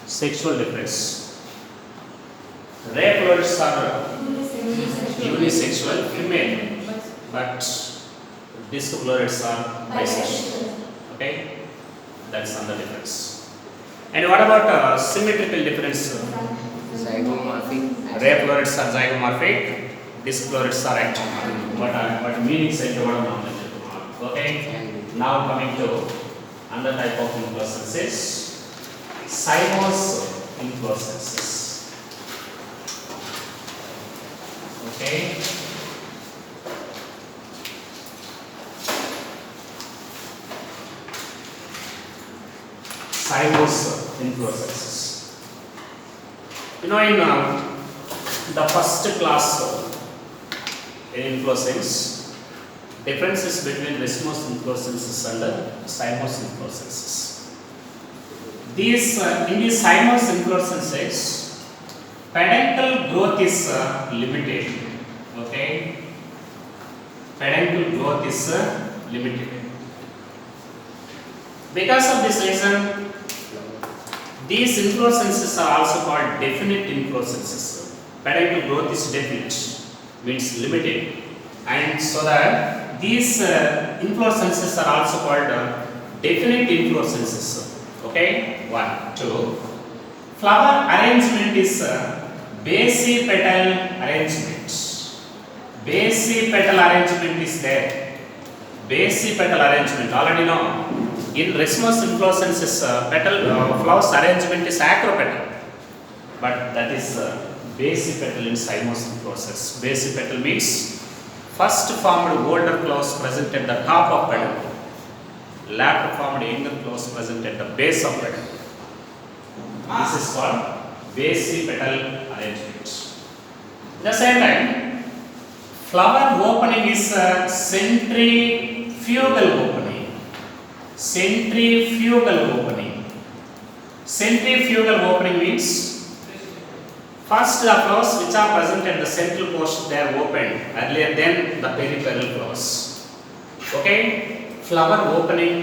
Sexual difference. Ray florets are unisexual female, but disc florets are bisexual. Okay, that's another difference. And what about symmetrical difference? Zygomorphic. Ray florets are zygomorphic, disc florets are ectomorphic. But meanings అయితే కూడా మనం చెప్పుకున్నాం. Okay. Now coming to another type of inflorescences, cymose inflorescences. Okay. Cymose inflorescences. You know, in the first class in inflorescence, differences between racemose inflorescences and cymose inflorescences. In these cymose inflorescences, peduncle growth is limited. Okay, peduncle growth is limited. Because of this reason, these inflorescences are also called definite inflorescences. Peduncle growth is definite, means limited, and so that these inflorescences are also called definite inflorescences. Okay, 1, 2. Flower arrangement is basipetal arrangement. Basipetal arrangement is there. Basipetal arrangement, already know. In racemose inflorescences, flowers arrangement is acropetal, but that is basipetal in cymose inflorescence. Basipetal means first formed older flowers present at the top of peduncle, later formed younger flowers present at the base of peduncle. This is called basipetal arrangement. At the same time, flower opening is centrifugal opening. Centrifugal opening. Centrifugal opening means first the flowers which are present at the central portion, they are opened earlier than the peripheral flowers. Okay, flower opening,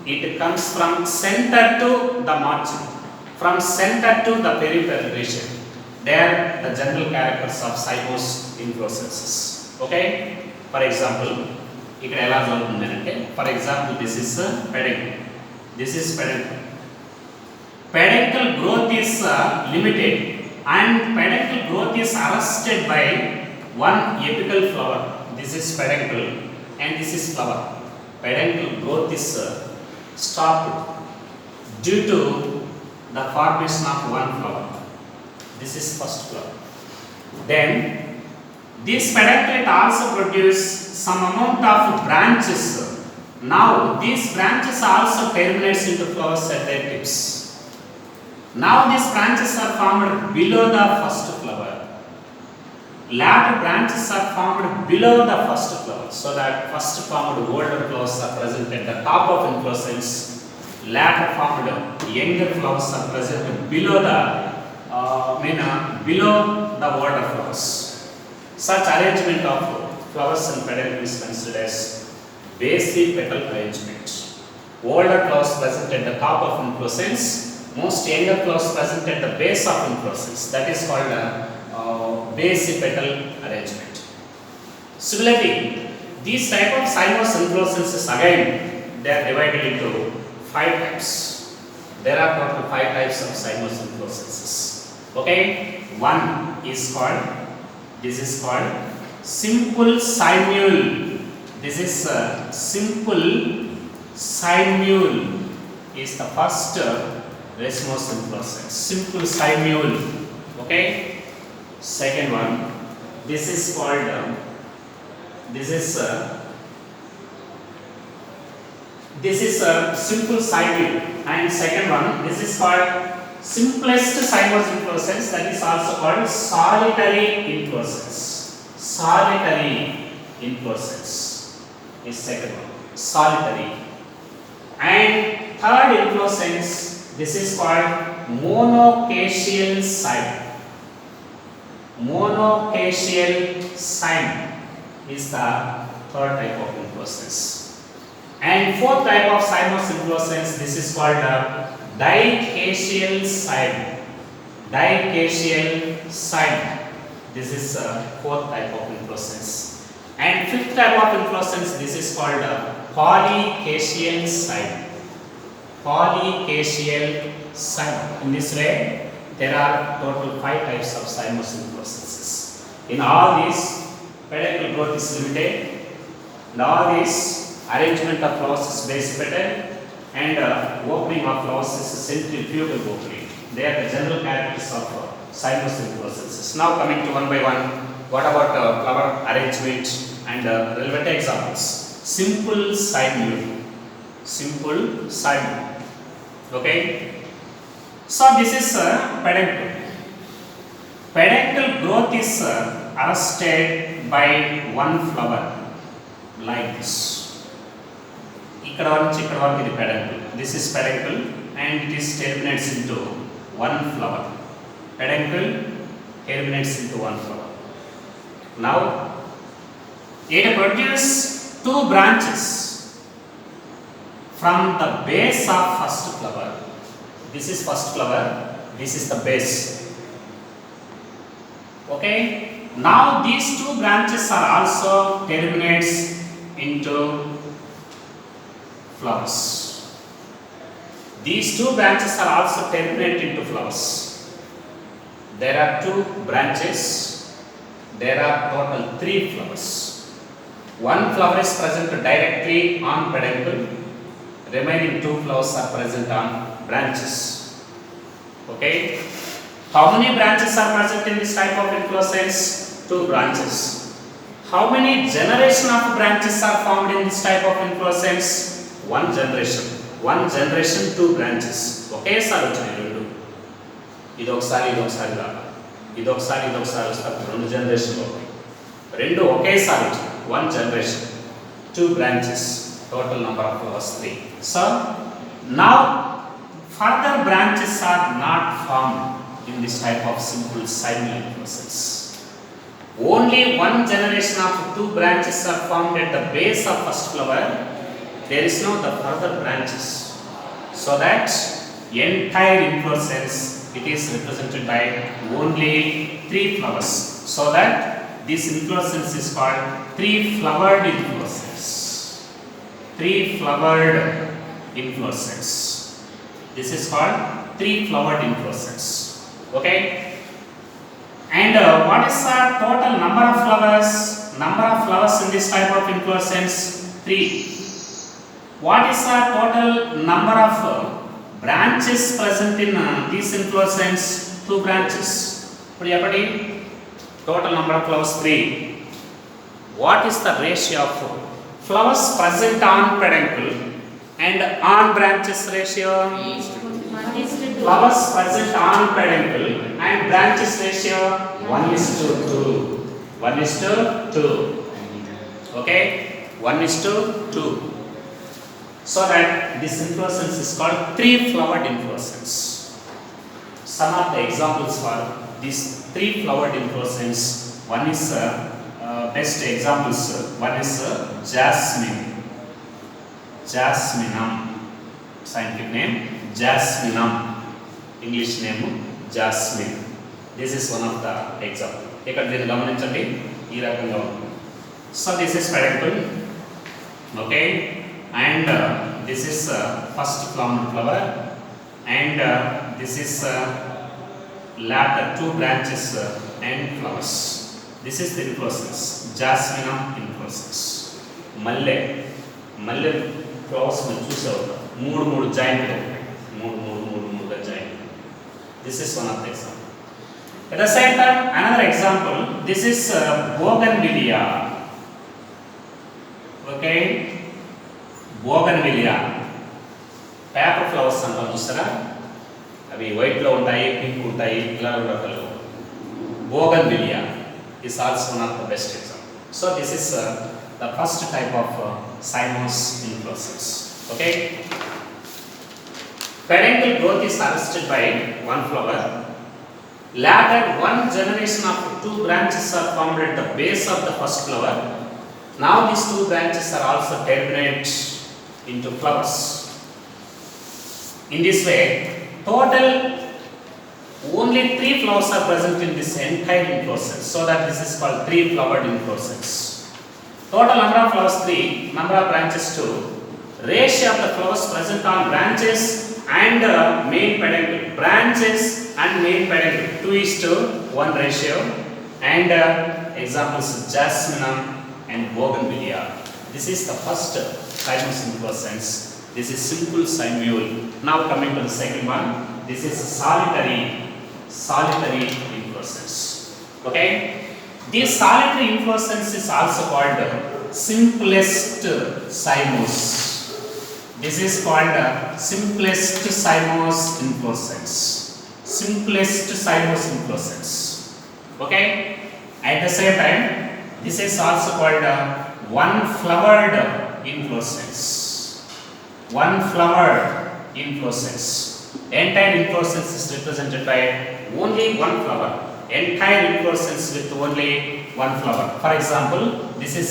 it comes from center to the margin, from center to the peripheral region. They are the general characters of cymose inflorescences. Okay, for example, ఇక్కడ ఎలా జరుగుతుంది అంటే, for example this is peduncle, this is peduncle. Peduncle growth is limited and peduncle growth is arrested by one apical flower. This is peduncle and this is flower. Peduncle growth is stopped due to the formation of one flower. This is first flower. Then this peduncle also produce some amount of branches. Now these branches also terminates into flowers at their tips. Now these branches are formed below the first flower. Later branches are formed below the first flower, so that first formed older flowers are present at the top of inflorescence. Later formed younger flowers are present below the below the older flowers. Such arrangement of flowers and peduncle is considered as basipetal arrangement. Older flowers present at the top of inflorescence, most younger flowers present at the base of inflorescence. That is called basipetal arrangement. Similarly, these type of cymose inflorescences again, they are divided into 5 types. There are total 5 types of cymose inflorescences. Okay, one is called, this is called simple cymule. This is simple cymule is the first racemose inflorescence. Simple cymule. Okay. Second one, this is called this is simple cymule. And second one, this is called simplest cymose inflorescence. That is also called solitary inflorescence. Solitary inflorescence is second one, solitary. And third inflorescence, this is called monocacial cyme. Monocacial cyme is the third type of inflorescence. And fourth type of cymose inflorescence, this is called Dicacial cyme. Dicacial cyme. This is fourth type of inflorescence. And fifth type of inflorescence, this is called polycacial cyme. Polycacial cyme. In this way, there are total 5 types of cymous inflorescences. In all these, peduncle growth is limited, and all these, arrangement of flowers is base petal, and opening of flowers is centrifugal opening. They are the general characteristics of cymous inflorescences. Now coming to one by one, what about flower arrangement and relevant examples? Simple cymule. Simple cymule. Okay. So this is peduncle. Peduncle growth is arrested by one flower like this. Ikkada peduncle. This is peduncle and it is terminates into one flower. Peduncle terminates into one flower. Now it produces 2 branches from the base of first flower. This is first flower, this is the base. Okay. Now these 2 branches are also terminates into flowers. These 2 branches are also terminate into flowers. There are 2 branches. There are total 3 flowers. One flower is present directly on peduncle. Remaining 2 flowers are present on branches. Okay. How many branches are present in this type of inflorescence? 2 branches. How many generation of branches are formed in this type of inflorescence? 1 generation. 1 generation, 2 branches. Okay, sir. ఇదొకసారి రావాలి. ఇదొకసారి వస్తారు 2 generation అవుతాయి. 2 ఒకేసారి వచ్చింది. 1 generation, 2 branches. Total number of flowers 3. So now further branches are not formed in this type of simple cymule inflorescence. Only 1 generation of 2 branches are formed at the base of first flower. There is no the further branches. So that entire inflorescence, it is represented by only 3 flowers. So that this inflorescence is called 3-flowered inflorescence. 3-flowered inflorescence. This is called 3-flowered inflorescence. Okay. And what is the total number of flowers? Number of flowers in this type of inflorescence? 3. What is the total number of branches present in this inflorescence? 2 branches. Total number of flowers 3. What is the ratio of flowers present on peduncle and on branches ratio? Flowers present on peduncle and branches ratio 1:2. 1:2. Okay, 1:2. So that this inflorescence is called 3-flowered inflorescence. Some of the examples for this 3-flowered inflorescence, one is best examples. One is jasmine. Jasminum. Scientific name Jasminum. English name jasmine. This is one of the example. ఇక్కడ దీన్ని గమనించండి ఈ రకంగా ఉంటుంది. So this is peduncle. Okay. And this is first flower and this is latter 2 branches and flowers. This is the inflorescence, jasminum inflorescence. Malle flowers में చూసావు 3 joint ఉంటాయి 3 joint. This is one of the example. At the same time, another example, this is bougainvillea. Okay. Bougainvillea paper flowers అంటాం చూస్తారా, అవి వైట్లో ఉంటాయి, pink ఉంటాయి, ఇలా రకాలు. Bougainvillea is also one of the best example. So this is the first type of cymous inflorescence. Okay. Peduncle growth is arrested by 1 flower. Later 1 generation of 2 branches are formed at the base of the first flower. Now these 2 branches are also terminate into flowers. In this way, total only 3 flowers are present in this entire inflorescence, so that this is called 3 flowered inflorescence. Total number of flowers 3, number of branches 2, ratio of the flowers present on branches and main peduncle. Branches and main peduncle 2:1 ratio, and examples jasminum and bougainvillea. This is the first cymous inflorescence. This is simple cymule. Now coming to the second one, this is solitary inflorescence. Okay, this solitary inflorescence is also called simplest cymose. This is called simplest cymose inflorescence. Simplest cymose inflorescence. Okay, at the same time, this is also called one flowered inflorescence. One flowered inflorescence. Entire inflorescence is represented by only one flower. Entire inflorescence with only one flower. For example, this is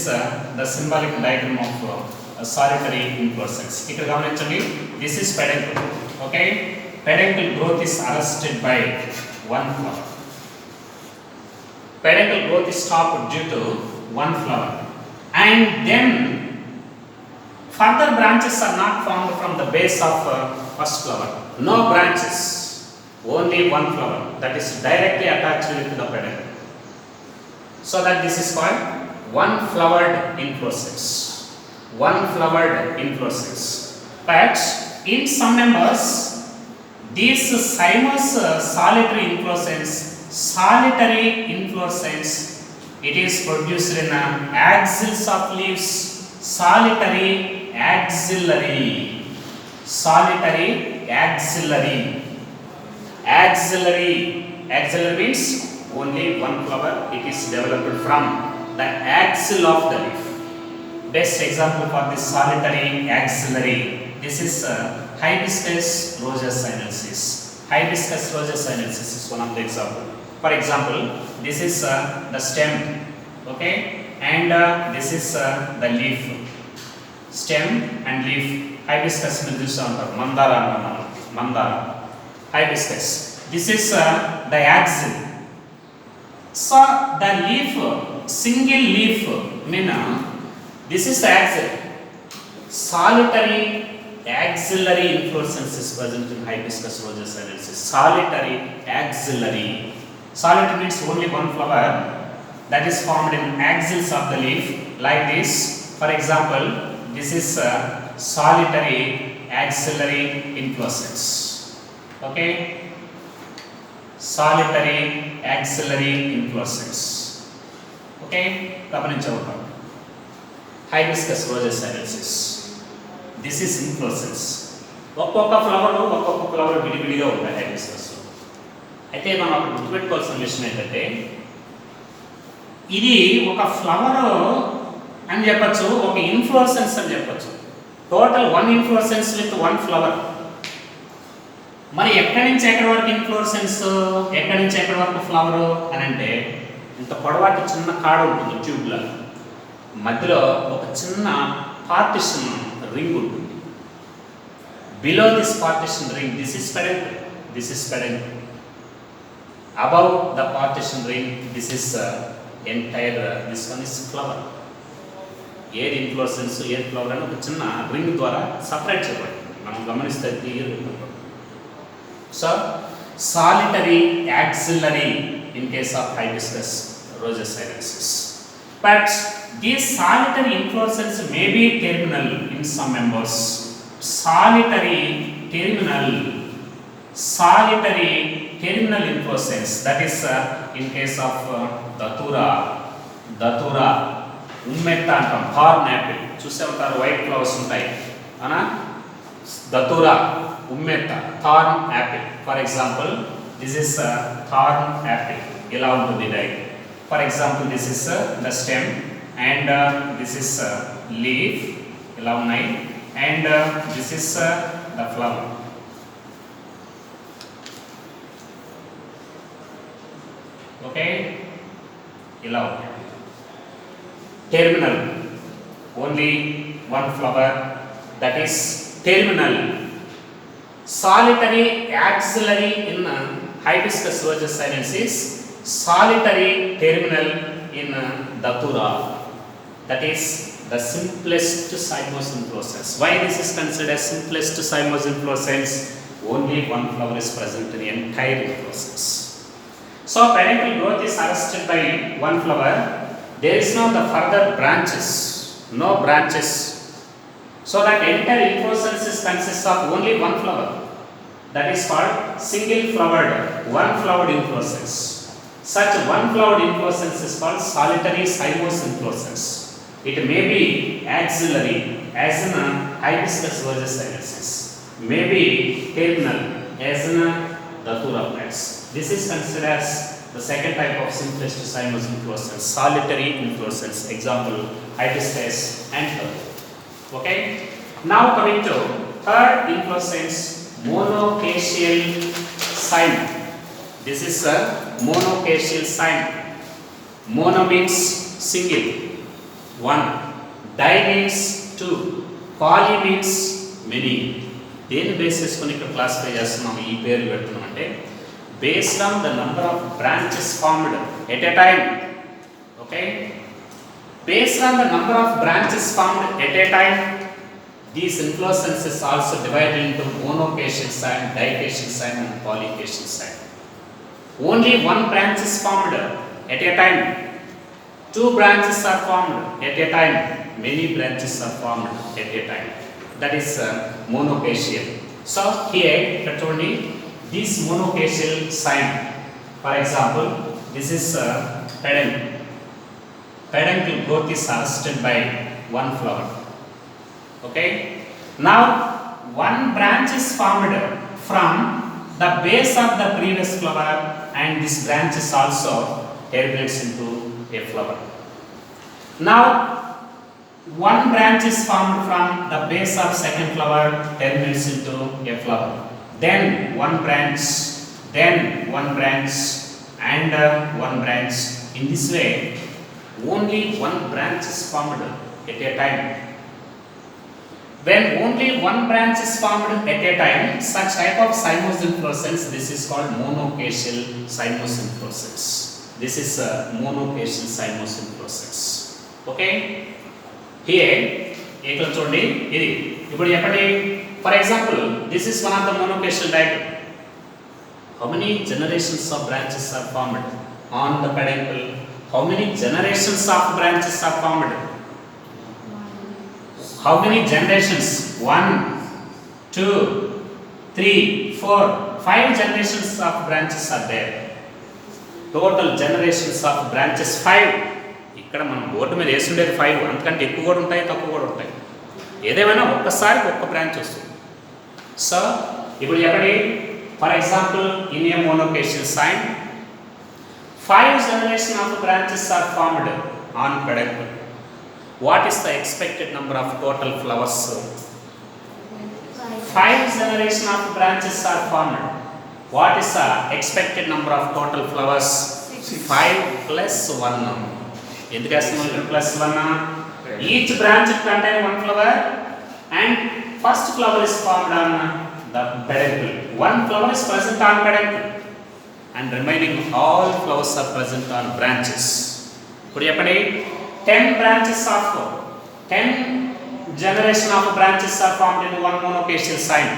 the symbolic diagram of solitary inflorescence. Here gamanachandi, this is peduncle. Okay, peduncle growth is arrested by one flower. Peduncle growth is stopped due to one flower, and then further branches are not formed from the base of first flower. No branches, only one flower that is directly attached with the peduncle. So that this is called one flowered inflorescence. One flowered inflorescence. But in some members, these cymous solitary inflorescence, it is produced in axils of leaves. Solitary axillary. Axillary means only one flower. It is developed from the axil of the leaf. Best example for this solitary axillary, this is Hibiscus rosea sinensis. Hibiscus rosea sinensis is one of the example. For example, this is the stem, okay, and this is the leaf. Stem and leaf. Hibiscus mandara. Hibiscus. This is the axil. So the leaf, single leaf, this is the axil. Solitary axillary inflorescence is present in Hibiscus rosea sinensis. Solitary axillary. Solitary means only one flower that is formed in axils of the leaf, like this. For example, this is solitary axillary inflorescence. Okay, solitary axillary inflorescence. Okay, Hibiscus rosea sinensis. This is inflorescence. ఒక్కొక్క flower విడివిడిగా ఉంటాయి hibiscus. అయితే మనం అక్కడ గుర్తుపెట్టుకోవాల్సిన విషయం ఏంటంటే, ఇది ఒక ఫ్లవర్ అని చెప్పచ్చు, ఒక ఇన్ఫ్లోరెసెన్స్ అని చెప్పచ్చు. Total one inflorescence with one flower. మరి ఎక్కడి నుంచి ఎక్కడి వరకు ఇన్ఫ్లోరెసెన్స్, ఎక్కడి నుంచి ఎక్కడి వరకు ఫ్లవర్ అని అంటే, ఇంత పొడవాటి చిన్న కాడ ఉంటుంది ట్యూబ్లా, మధ్యలో ఒక చిన్న పార్టిషన్ రింగ్ ఉంటుంది. Below this partition ring, this is peduncle. Above the partition ring, this is entire, this one is flower. ఏది ఇన్ఫ్లోరెసెన్స్, ఏది ఫ్లవర్ అని ఒక చిన్న రింగ్ ద్వారా సపరేట్ చేయబడుతుంది. మనం గమనిస్తే clear. So solitary axillary in case of Hibiscus rosea sinensis. But this solitary inflorescence may be terminal in some members. Solitary terminal inflorescence, that is in case of datura, ummetta antam, thorn apple చూసే ఉంటారు, white flowers ఉంటాయి అనా, datura, ummetta, thorn apple. For example this is thorn apple. ఇలా ఉంటుంది direct. For example this is the stem and this is leaf, ఇలా ఉన్నాయి, and this is the flower. Okay, ఇలా terminal, only one flower, that is terminal. Solitary axillary in Hibiscus virgis sinensis, solitary terminal in Datura. That is the simplest zymous inflorescence. Why this is considered as simplest zymous inflorescence? Only one flower is present in the entire inflorescence. So peduncle growth is arrested by one flower. There is no the further branches, no branches. So that entire inflorescence consists of only one flower. That is called single flowered, one flowered inflorescence. Such one flowered inflorescence is called solitary zymous inflorescence. It may be axillary, as in Hibiscus virgis sinensis, may be terminal, as in Datura plants. This is considered as the second type of simplest zymous inflorescence, solitary inflorescence. Example, Hibiscus and Datura. Okay. Now coming to third inflorescence, monocacial cyme. This is a monocacial cyme. Mono means single, one. Di means two. Poly means many. దేని base చేసుకొని ఇక్కడ classify చేస్తున్నాం, ఈ పేర్లు పెడుతున్నాం అంటే based on the number of branches formed at a time. Okay, based on the number of branches formed at a time, these inflorescences also divided into monocacial cyme, dicacial cyme and polycacial cyme. Only one branch is formed at a time. Two branches are formed at a time. Many branches are formed at a time. That is monocacial. So here, this monocacial cyme, for example, this is peduncle. Peduncle growth is arrested by one flower. Okay. Now, one branch is formed from the base of the previous flower, and this branch is also terminates into a flower. Now, one branch is formed from the base of second flower, terminates into a flower. Then one branch, and one branch. In this way, only one branch is formed at a time. When only one branch is formed at a time, such type of zymous inflorescence, this is called monocacial zymous inflorescence. This is a monocacial zymous inflorescence. Okay? Here, ఇక్కడ చూడండి, ఇది ఇప్పుడు చెప్పండి. For example, this is one of the monocacial diagram. How many generations of branches are formed on the peduncle? How many generations of branches are formed? How many generations? 1, 2, 3, 4, 5 generations of branches are there. Total generations of branches 5. ఇక్కడ మనం board మీద వేసి ఉండేది 5, అంతకంటే ఎక్కువ కూడా ఉంటాయి, తక్కువ కూడా ఉంటాయి. ఏదేమైనా ఒక్కసారి ఒక్క బ్రాంచ్ వస్తుంది. సో ఇప్పుడు చెప్పండి, for example in a monocacial cyme, 5 generation of branches are formed on peduncle. What is the expected number of total flowers? 5 generation of branches are formed. What is the expected number of total flowers? 5 plus 1. ఎందుకు వేస్తున్నాం plus 1? Each branch contains one flower and first flower is formed on the peduncle. One flower is present on peduncle and remaining all flowers are present on branches. ఇప్పుడు చెప్పండి, 10 branches of 10 generation of branches are formed in one monocacial cyme.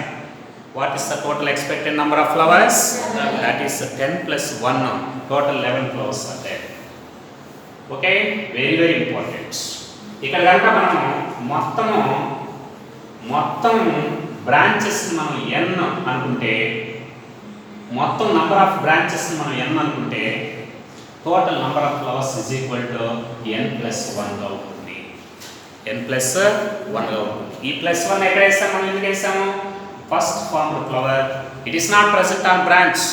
What is the total expected number of flowers? That is 10 plus 1. Total 11 flowers are there. Okay, very very important. ఇక్కడ కనుక మనం మొత్తం branches మనం n అనుకుంటే, మొత్తం number of branches మనం n అనుకుంటే, total number of flowers is equal to n plus 1 గా ఉంటుంది. n ప్లస్ 1 గా ఉంటుంది. ఈ ప్లస్ 1 ఎక్కడ వేసాము, మనం ఎందుకు వేసాము? First formed flower, it is not present on branch,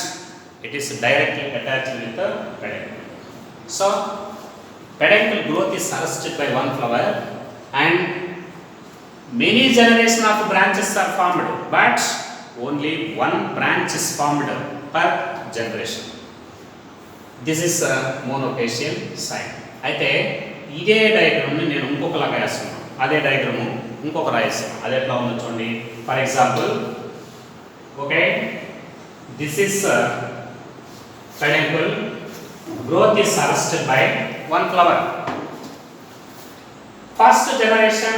it is directly attached with peduncle. So peduncle growth is arrested by one flower and many generation of branches are formed, but only one branch is formed per generation. This is a monocacial cyme. అయితే ఇదే డయాగ్రామ్ని నేను ఇంకొకలాగా వేస్తున్నాను, అదే diagram ఇంకొక రాయిస్తాను. అది ఎట్లా ఉందో చూడండి. For example Okay, this is peduncle. Growth is arrested by one flower. First generation,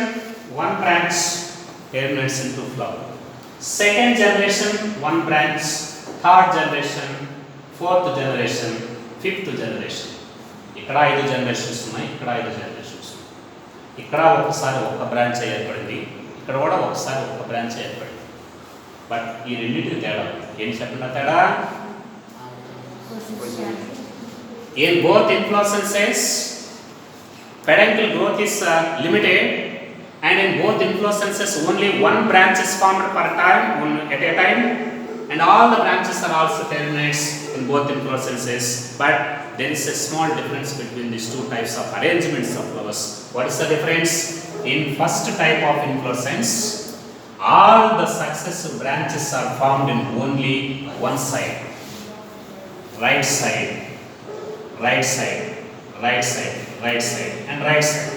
one branch terminates into flower. Second generation, one branch. Third generation, fourth generation, fifth generation. ఇక్కడ 5 జనరేషన్స్ ఉన్నాయి, ఇక్కడ 5 generations. ఇక్కడ ఒకసారి ఒక branch ఏర్పడింది, ఇక్కడ కూడా ఒకసారి ఒక బ్రాంచ్ ఏర్పడింది. బట్ ఈ రెండింటికి తేడా ఏం చెప్పండి తేడా? In both inflorescences, peduncle growth is limited, and in both inflorescences only one branch is formed per time, one at a time, and all the branches are also terminates in both inflorescences. But there is a small difference between these two types of arrangements of flowers. What is the difference? In first type of inflorescence, all the successive branches are formed in only one side, right side, right side, right side, right side, and right side.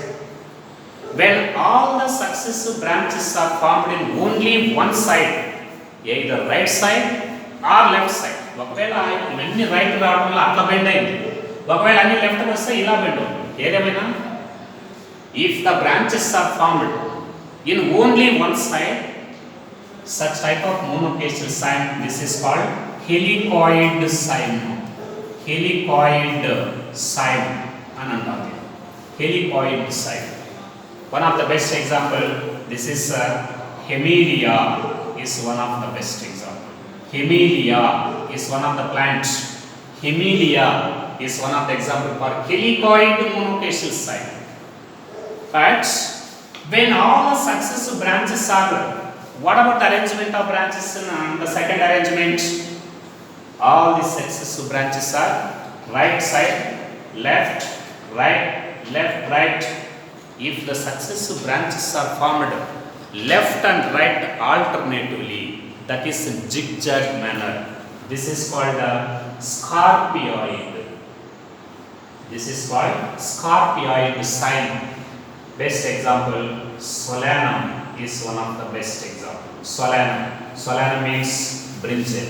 When all the successive branches are formed in only one side, either right side or left side. ఒకవేళ ఇవన్నీ right రావడం వల్ల అట్లా bend అయింది, ఒకవేళ అన్ని left వస్తే ఇలా బెండ్ అవుతుంది. ఏదేమైనా if the branches are formed in only one side, such type of monofacial sign, this is called helicoid sign. Helicoid sign అని అంటారు. Helicoid sign. One of the best example, this is Hemilia is one of the best example. Hemilia is one of the plants. Hemilia is one of the example for helicoid monofacial sign. But when all the successive branches are, what about the arrangement of branches in the second arrangement? All the successive branches are right side, left, right, left, right. If the successive branches are formed left and right alternatively, that is in zigzag manner. This is called a scarpioid. This is called scarpioid sign. Best example, Solanum is one of the best example. Solanum. Solanum means brinjal.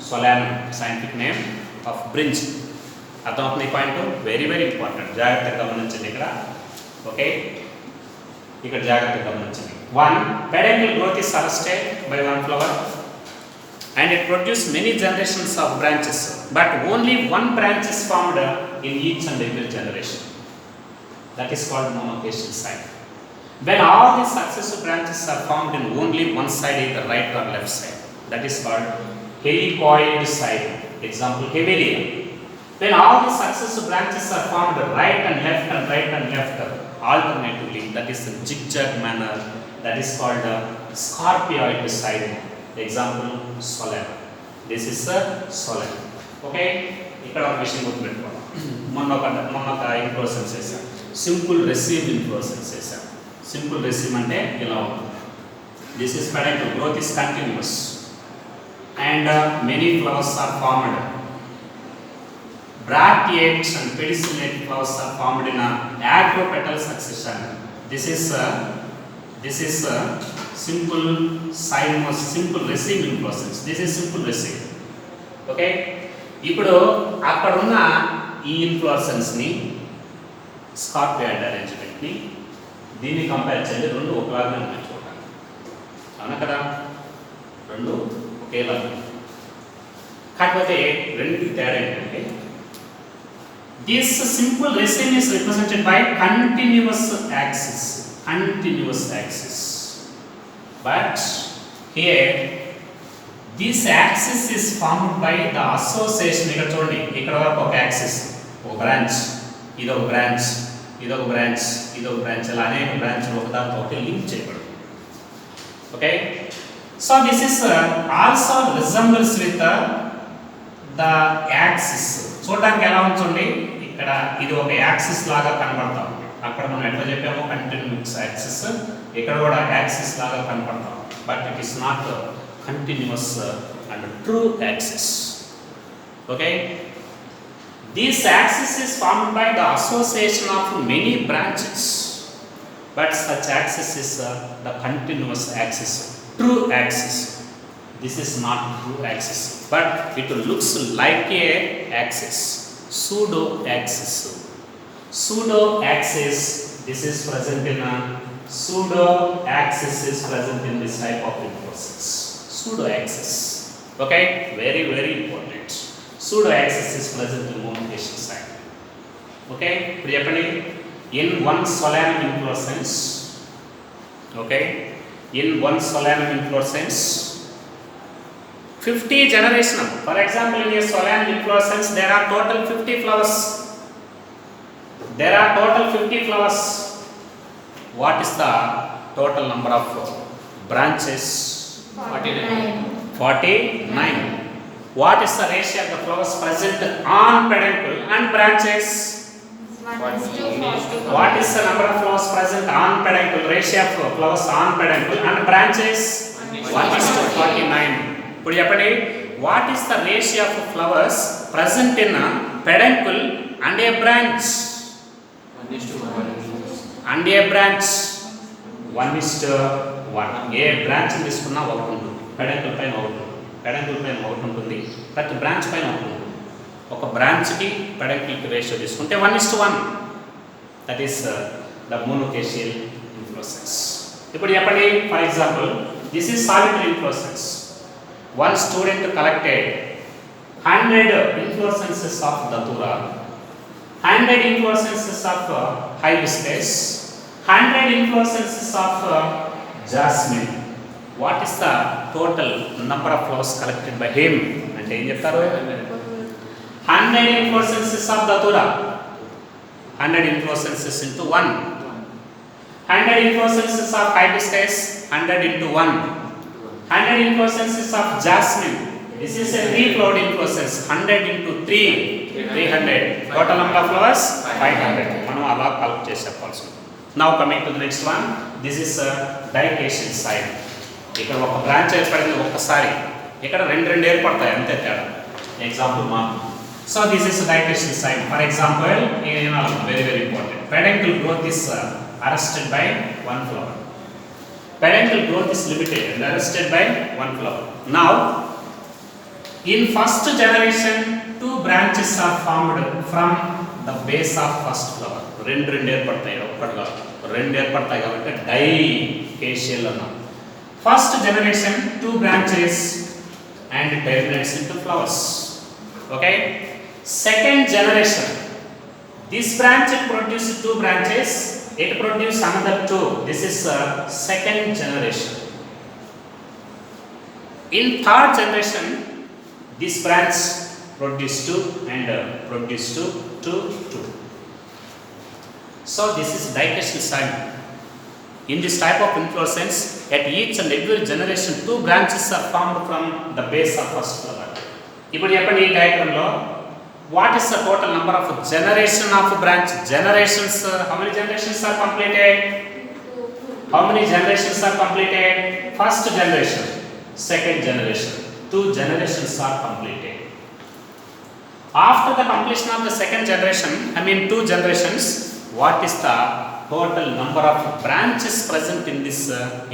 Solanum, scientific name of brinjal. అర్థమవుతుంది ఈ point? Very very important, జాగ్రత్తగా గమనించండి ఇక్కడ. Okay, ఇక్కడ జాగ్రత్తగా గమనించండి. One, peduncle growth is arrested by one flower and it produces many generations of branches, but only one branch is formed in each and every generation. That is called monofacial sign. When all the successive branches are formed in only one side, either right or left side, that is called helicoid sign. Example, Hemilia. When all the successive branches are formed right and left alternatively, that is in zigzag manner, that is called scarpioid sign. Example, Solanum. This is a Solanum. Okay, ఇక్కడ ఒక విషయం గుర్తుపెట్టుకోవాలి. మొన్న ఒక inflorescence చేశాం, simple రెసివ్ inflorescence చేశాం. Simple రెసివ్ అంటే ఇలా ఉంటుంది. This is peduncle growth is continuous and many flowers are formed. Bracteates and pedicellate flowers are formed in a agropetal succession. This is simple cymos, simple raceme process. This is simple raceme. Okay, ఇప్పుడు అక్కడ ఉన్న ఈ inflorescence ని, స్కార్పియాయిడ్ arrangement ని, దీన్ని compare చేయండి. రెండు ఒకలాగానే ఉన్నాయి చూడండి, అవునా కదా? రెండు ఒకేలాగా. కాకపోతే రెండింటికి తేడా ఏంటంటే, this simple raceme is represented by continuous axis. But here this axis is formed by the association. ఇక్కడ చూడండి, ఇక్కడ వరకు ఒక యాక్సిస్, ఒక బ్రాంచ్, ఇదొక బ్రాంచ్, ఇదొక బ్రాంచ్, ఇదొక బ్రాంచ్, ఇలా అనేక బ్రాంచ్లు ఒకదానితో ఒకటి లింక్ చేయబడి. Okay, so this is also resembles with the axis. చూడడానికి ఎలా ఉంచండి, ఇక్కడ ఇది ఒక యాక్సిస్ లాగా కనబడతా ఉంది. అక్కడ మనం ఎట్లా చెప్పామో కంటిన్యూస్ యాక్సిస్, ఇక్కడ కూడా యాక్సిస్ లాగా కనపడతాం. But it is not continuous and true axis. Okay, this axis is formed by the association of many branches, but such axis is the continuous axis, true axis. This is not true axis, but it looks like a axis. Pseudo axis. Pseudo axis. This is present in a pseudo axis is present in this type of inflorescence. Pseudo axis. Okay, very important. Pseudo axis is present in monofacial side. Okay, in one solanum inflorescence. Okay, in one solanum inflorescence. 50 generational. For example, in a solanum inflorescence, there are total 50 flowers. There are total 50 flowers. What is the total number of branches? 49. 49. What is the ratio of the flowers present on peduncle and branches? 1:40. What is the number of flowers present on peduncle? Ratio of flowers on peduncle and branches? 1:49. What is the ratio of flowers present in a peduncle and a branch? 1:1. And a branch 1:1. A branch తీసుకున్నా ఒకటి ఉంటుంది, peduncle పైన ఒకటి ఉంటుంది, peduncle పైన ఒకటి ఉంటుంది, ప్రతి బ్రాంచ్ పైన ఒకటి ఉంటుంది. ఒక బ్రాంచ్ కి peduncle కి రేషియో తీసుకుంటే 1:1. That is the monofacial inflorescence. ఇప్పుడు చెప్పండి, for example this is solitary inflorescence. One student collected 100 inflorescences of datura, 100 inflorescences of hibiscus, 100 inflorescences of jasmine. What is the total number of flowers collected by him? అంటే ఏం చెప్తారు? 100 inflorescences of datura, 100 inflorescences into 1, 100 inflorescences of hibiscus, 100 into 1, 100 inflorescences of jasmine. This is a 3 flowered inflorescence. 100 into 3, 300. Total number of flowers 500. మనం అలా calculate చేసి చెప్పాల్సి ఉంటుంది. Now coming to the next one. This is a dication side. ఇక్కడ ఒక branch ఏర్పడింది ఒక్కసారి, ఇక్కడ రెండు ఏర్పడతాయి అంతే తేడా. ఎగ్జాంపుల్ మా so this is dication side. For example, very important. Peduncle growth is arrested by one flower. Peduncle growth is limited and arrested by one flower. Now, in first generation, 2 branches are formed from the base of first flower. రెండు ఏర్పడతాయి, ఒక్కటి కాదు, రెండు ఏర్పడతాయి కాబట్టి డైకేషియల్ అన్నాం. First generation, 2 branches and terminates into flowers. Okay. Second generation, this branch produces 2 branches. It produces another 2. This is second generation. In third generation, this branch produce 2 and produce 2, 2, 2. So this is dication side. In this type of inflorescence, at each and every generation, 2 branches are formed from the base of first flower. ఇప్పుడు చెప్పండి ఈ diagram లో what is the total number of generation of branch? Generations, how many generations are completed? How many generations are completed? First generation, second generation, 2 generations are completed. After the completion of the second generation, 2 generations, what is the total number of branches present in this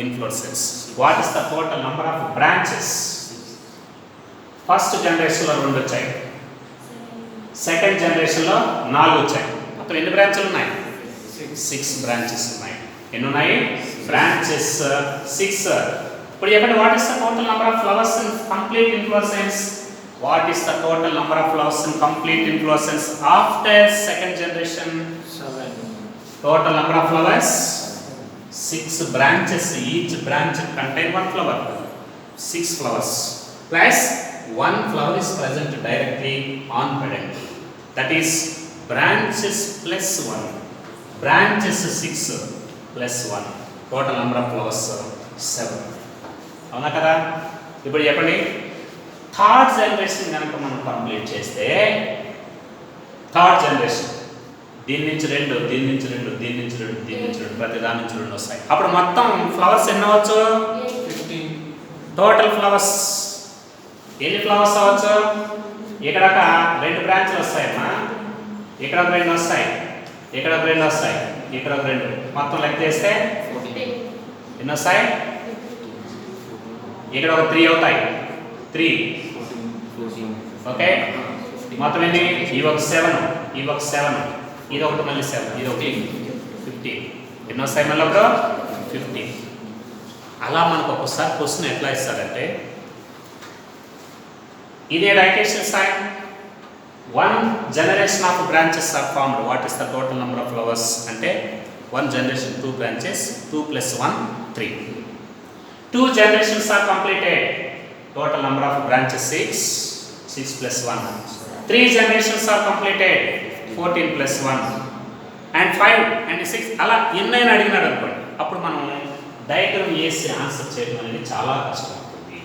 inflorescence? What is the total number of branches? First generation లో 2 వచ్చాయి, second generation లో 4 వచ్చాయి. మొత్తం ఎన్ని బ్రాంచ్లు ఉన్నాయి? 6 branches ఉన్నాయి. ఎన్ని ఉన్నాయి? బ్రాంచెస్ 6. ఇప్పుడు చెప్పండి, what is the total number of flowers in complete inflorescence? What is the total number of flowers in complete inflorescence after second generation? 7. Total number of flowers 6 branches. Each branch contain 1 flower. 6 flowers plus 1 flower is present directly on peduncle. That is branches plus 1. Branches 6 plus 1. Total number of flowers 7. అవునా కదా? ఇప్పుడు చెప్పండి, third generation కనుక మనం complete చేస్తే, third generation దీని నుంచి 2, దీని నుంచి 2, దీని నుంచి 2, దీని నుంచి 2, ప్రతి దాని నుంచి 2 వస్తాయి. అప్పుడు మొత్తం ఫ్లవర్స్ ఎన్ని అవ్వచ్చు? 15. టోటల్ ఫ్లవర్స్ ఎన్ని ఫ్లవర్స్ అవ్వచ్చు? ఇక్కడ ఒక 2 బ్రాంచ్లు వస్తాయమ్మా, ఇక్కడ ఒక 2 వస్తాయి, ఇక్కడ ఒక 2 వస్తాయి, ఇక్కడ ఒక 2, మొత్తం లెక్క చేస్తే 14. ఎన్ని వస్తాయి? ఇక్కడ ఒక 3 అవుతాయి 3 ఓకే మొత్తం ఎన్ని ఇవి ఒక 7 ఇవి ఒక 7 ఇది ఒకటి మళ్ళీ 7 ఇది ఒకటి 15 ఎన్ని వస్తాయి మళ్ళీ ఒక 15 అలా మనకు ఒక్కొక్కసారి క్వశ్చన్ ఎట్లా ఇస్తారంటే ఇదే డైకేషనల్ sign one generation of branches are formed. What is the total number of flowers? అంటే one generation 2 branches 2 plus 1 3 2 generations are completed. Total number of branches 6 plus 1 3 generations are completed 14 plus 1 and 5 and 6 అలా ఎన్నైనా అడిగినాడు అనుకోండి అప్పుడు మనం diagram వేసి answer చేయడం అనేది చాలా కష్టం అవుతుంది.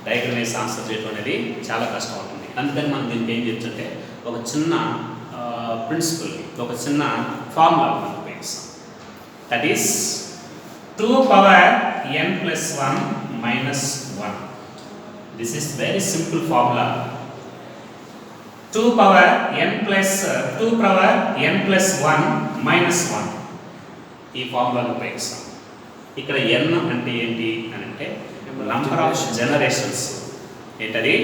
డయాగ్రామ్ వేసి ఆన్సర్ చేయడం అనేది చాలా కష్టం అవుతుంది. అందుకని మనం దీనికి ఏం చెప్తుంటే ఒక చిన్న ప్రిన్సిపల్ ఒక చిన్న ఫార్ములా మనం ఉపయోగిస్తాం. That is 2 power n plus 1 minus 1. This is very simple formula. 2 power n plus 1 minus 1 ఈ ఫార్ములాను ఉపయోగిస్తాం. ఇక్కడ n అంటే ఏంటి అని అంటే నంబర్ ఆఫ్ జనరేషన్స్. ఏంటది?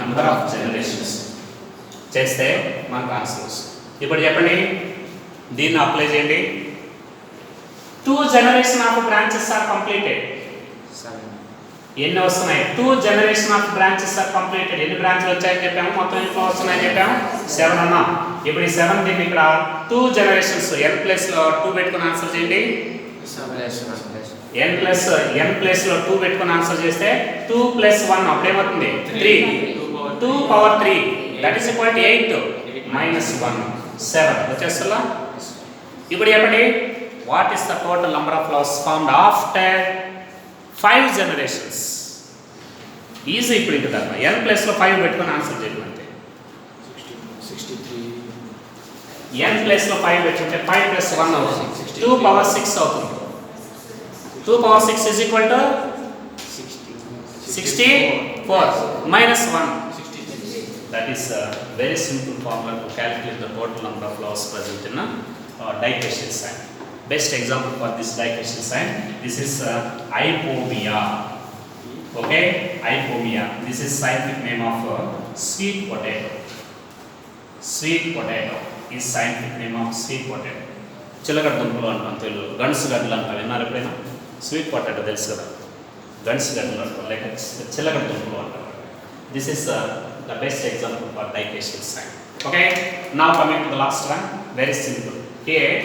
నంబర్ ఆఫ్ జనరేషన్స్ చేస్తే మనకు ఆన్సర్ వస్తుంది. ఇప్పుడు చెప్పండి దీన్ని అప్లై చేయండి. 2 generation of branches are completed. ఎన్ని వస్తున్నాయి? 2 generation of branches are completed. ఎన్ని బ్రాంచ్లు వచ్చాయని చెప్పాము? మొత్తం ఎన్ని వస్తున్నాయని చెప్పాము? 7 అన్నాం. ఇప్పుడు ఈ 7 దీన్ని ఇక్కడ 2 జనరేషన్స్ n ప్లస్ లో 2 పెట్టుకుని ఆన్సర్ చేయండి. n ప్లస్ లో 2 పెట్టుకుని ఆన్సర్ చేస్తే 2 ప్లస్ 1 అప్పుడేమవుతుంది? 3 2 power 3 that is equal to 8 minus 1 7 వచ్చేస్తుందా? ఇప్పుడు చెప్పండి what is the total number of flowers formed after 5 generations. Easy. ఇప్పుడు ఇక్కడ n ప్లస్ లో 5 పెట్టుకుని ఆన్సర్ చేయండి. అంటే 63 n ప్లస్ లో 5 పెట్టుకుంటే 5 ప్లస్ 1 అవుతుంది 2 పవర్ 6 అవుతుంది. 2 power 6 is equal to 64 minus 1. That is a very simple formula to calculate the total number of flowers present in a dication sign. Best example for this dication sign, this is Ipomea. Okay, Ipomea. This is scientific name of sweet potato. Sweet potato is scientific name of sweet potato. చిలకడ దుంపలు అంటాం Telugu, guns గడ్డలు అంటాం. విన్నారు ఎప్పుడైనా? Sweet potato తెలుసు కదా, guns గడ్డలు అంటాం, లేక చిలకడ దుంపలు అంటాం. This is the best example for dichasial cyme. Okay, now coming to the last one. Very simple. Here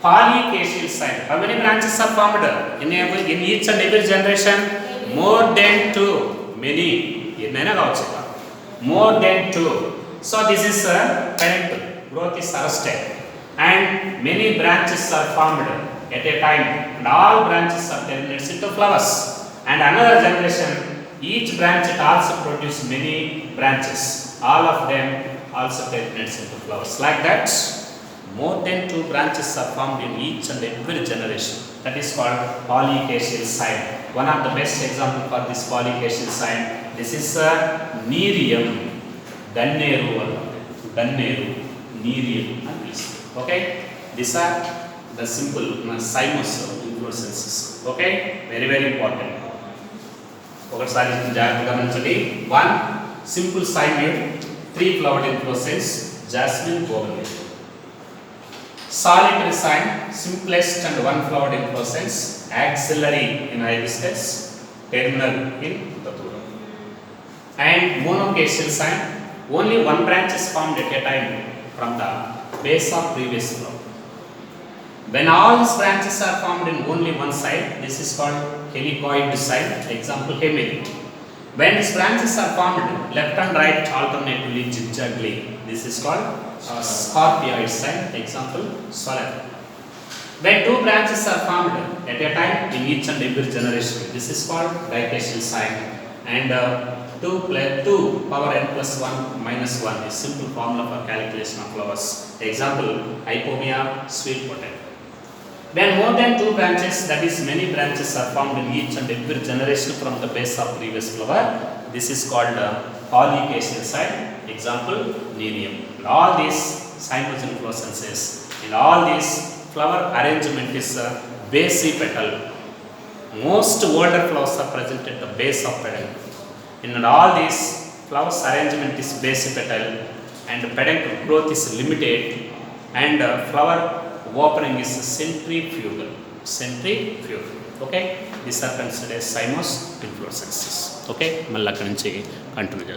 polycacial sign. How many branches are formed in each and every generation? More than 2. Many. ఎన్నైనా కావచ్చు. More than 2. So this is parent growth is arrested. And many branches are formed at a time and all branches are terminated into flowers. And another generation, each branch it also produce many branches. All of them also terminates into flowers. Like that, more than 2 branches are formed in each and every generation. That is called polycacial sign. One of the best example for this polycacial sign, this is Nerium. Ganneru, Nerium. Okay, these are the simple cymos inflorescences. Okay, very very important. ఒకసారి జాగ్రత్తగా గమనించండి. 1 simple cymate, 3 flowered inflorescence, jasmine, bougainvillea. Solitary sign, simplest and 1 flowered inflorescence, axillary in hibiscus, terminal in datura. And monocacial sign, only 1 branch is formed at a time from the base of previous flower. When all these branches are formed in only one side, this is called helicoid sign. Example, hemily. When these branches are formed left and right alternately zigzagly, this is called scorpioid sign. Example, solitary. When 2 branches are formed at a time in each and every generation, this is called dication sign. And 2 power n plus 1 minus 1 is simple formula for calculation of flowers. Example, Ipomea, sweet potato. When more than 2 branches, that is many branches are formed in each and every generation from the base of previous flower, this is called polycacial sign. Example, Nerium. And all these cymos inflorescences, in all these flower arrangement is basipetal. most older flowers are present at the base of peduncle. In all these, flowers arrangement is base petal and peduncle growth is limited, and flower opening is centrifugal. Centrifugal. Okay, these are considered as cymos inflorescences. Okay, మళ్ళీ అక్కడి నుంచి continue చేస్తాం.